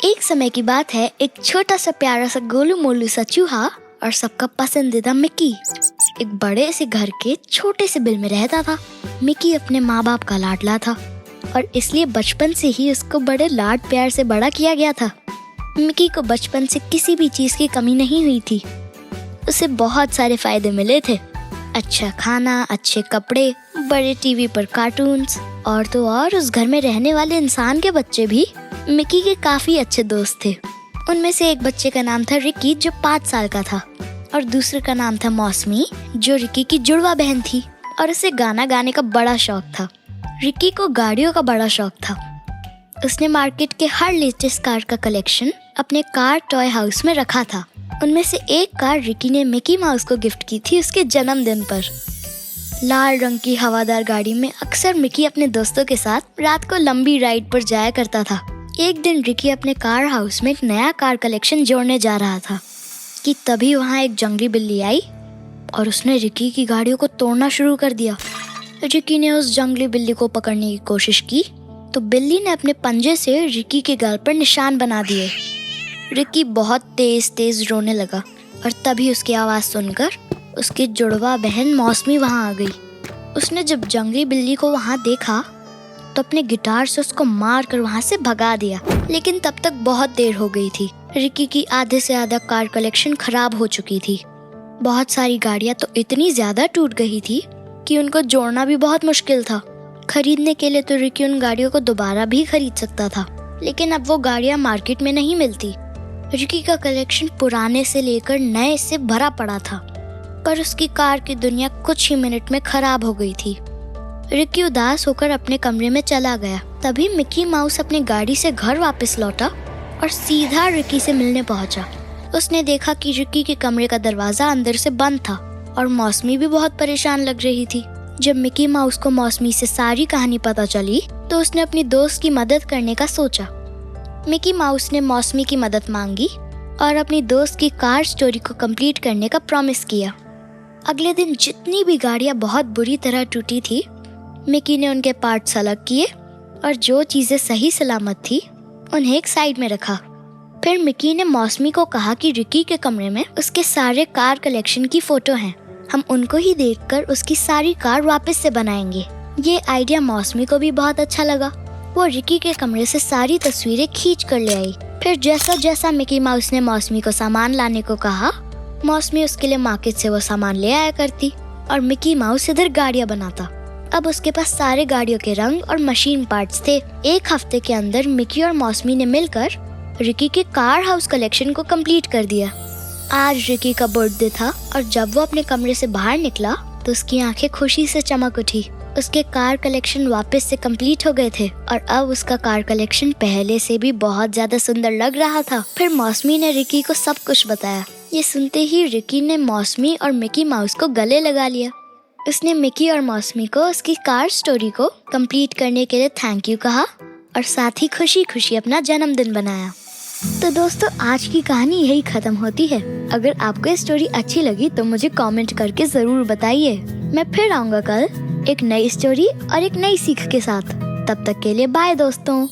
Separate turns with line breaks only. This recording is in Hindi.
एक समय की बात है, एक छोटा सा प्यारा सा गोलू मोलू सा चूहा और सबका पसंदीदा मिक्की एक बड़े से घर के छोटे से बिल में रहता था। मिक्की अपने माँ बाप का लाडला था और इसलिए बचपन से ही उसको बड़े लाड प्यार से बड़ा किया गया था। मिक्की को बचपन से किसी भी चीज की कमी नहीं हुई थी। उसे बहुत सारे फायदे मिले थे, अच्छा खाना, अच्छे कपड़े, बड़े टीवी पर कार्टून्स और तो और उस घर में रहने वाले इंसान के बच्चे भी मिक्की के काफी अच्छे दोस्त थे। उनमें से एक बच्चे का नाम था रिकी जो 5 साल का था और दूसरे का नाम था मौसमी जो रिकी की जुड़वा बहन थी और उसे गाना गाने का बड़ा शौक था। रिकी को गाड़ियों का बड़ा शौक था। उसने मार्केट के हर लेटेस्ट कार का कलेक्शन अपने कार टॉय हाउस में रखा था। उनमें से एक कार रिकी ने मिकी माउस को गिफ्ट की थी उसके जन्मदिन पर। लाल रंग की हवादार गाड़ी में अक्सर मिकी अपने दोस्तों के साथ रात को लंबी राइड पर जाया करता था। एक दिन रिकी अपने कार हाउस में एक नया कार कलेक्शन जोड़ने जा रहा था कि तभी वहाँ एक जंगली बिल्ली आई और उसने रिकी की गाड़ियों को तोड़ना शुरू कर दिया। रिकी ने उस जंगली बिल्ली को पकड़ने की कोशिश की तो बिल्ली ने अपने पंजे से रिकी के गाल पर निशान बना दिए। रिकी बहुत तेज तेज रोने लगा और तभी उसकी आवाज़ सुनकर उसकी जुड़वा बहन मौसमी वहाँ आ गई। उसने जब जंगली बिल्ली को वहाँ देखा तो अपने गिटार से उसको मार कर वहाँ से भगा दिया, लेकिन तब तक बहुत देर हो गई थी। रिकी की आधे से आधा कार कलेक्शन खराब हो चुकी थी। बहुत सारी गाड़ियाँ तो इतनी ज्यादा टूट गई थी कि उनको जोड़ना भी बहुत मुश्किल था। खरीदने के लिए तो रिकी उन गाड़ियों को दोबारा भी खरीद सकता था, लेकिन अब वो गाड़ियाँ मार्केट में नहीं मिलती। रिकी का कलेक्शन पुराने से लेकर नए से भरा पड़ा था, पर उसकी कार की दुनिया कुछ ही मिनट में खराब हो गई थी। रिकी उदास होकर अपने कमरे में चला गया। तभी मिकी माउस अपनी गाड़ी से घर वापस लौटा और सीधा रिकी से मिलने पहुंचा। उसने देखा कि रिकी के कमरे का दरवाजा अंदर से बंद था और मौसमी भी बहुत परेशान लग रही थी। जब मिकी माउस को मौसमी से सारी कहानी पता चली तो उसने अपनी दोस्त की मदद करने का सोचा। मिकी माउस ने मौसमी की मदद मांगी और अपनी दोस्त की कार स्टोरी को कंप्लीट करने का प्रॉमिस किया। अगले दिन जितनी भी गाड़ियाँ बहुत बुरी तरह टूटी थी, मिकी ने उनके पार्ट्स अलग किए और जो चीजें सही सलामत थी उन्हें एक साइड में रखा। फिर मिकी ने मौसमी को कहा कि रिकी के कमरे में उसके सारे कार कलेक्शन की फोटो हैं। हम उनको ही देखकर उसकी सारी कार वापस से बनाएंगे। ये आइडिया मौसमी को भी बहुत अच्छा लगा। वो रिकी के कमरे से सारी तस्वीरें खींच कर ले आई। फिर जैसा जैसा मिकी माउस ने मौसमी को सामान लाने को कहा, मौसमी उसके लिए मार्केट से वो सामान ले आया करती और मिकी माउस इधर गाड़ियाँ बनाता। अब उसके पास सारे गाड़ियों के रंग और मशीन पार्ट्स थे। एक हफ्ते के अंदर मिकी और मौसमी ने मिलकर रिकी के कार हाउस कलेक्शन को कंप्लीट कर दिया। आज रिकी का बर्थडे था और जब वो अपने कमरे से बाहर निकला तो उसकी आंखें खुशी से चमक उठी। उसके कार कलेक्शन वापस से कंप्लीट हो गए थे और अब उसका कार कलेक्शन पहले से भी बहुत ज्यादा सुंदर लग रहा था। फिर मौसमी ने रिकी को सब कुछ बताया। ये सुनते ही रिकी ने मौसमी और मिकी माउस को गले लगा लिया। उसने मिकी और मौसमी को उसकी कार स्टोरी को कंप्लीट करने के लिए थैंक यू कहा और साथ ही खुशी खुशी अपना जन्मदिन बनाया। तो दोस्तों, आज की कहानी यही खत्म होती है। अगर आपको ये स्टोरी अच्छी लगी तो मुझे कमेंट करके जरूर बताइए। मैं फिर आऊँगा कल एक नई स्टोरी और एक नई सीख के साथ। तब तक के लिए बाय दोस्तों।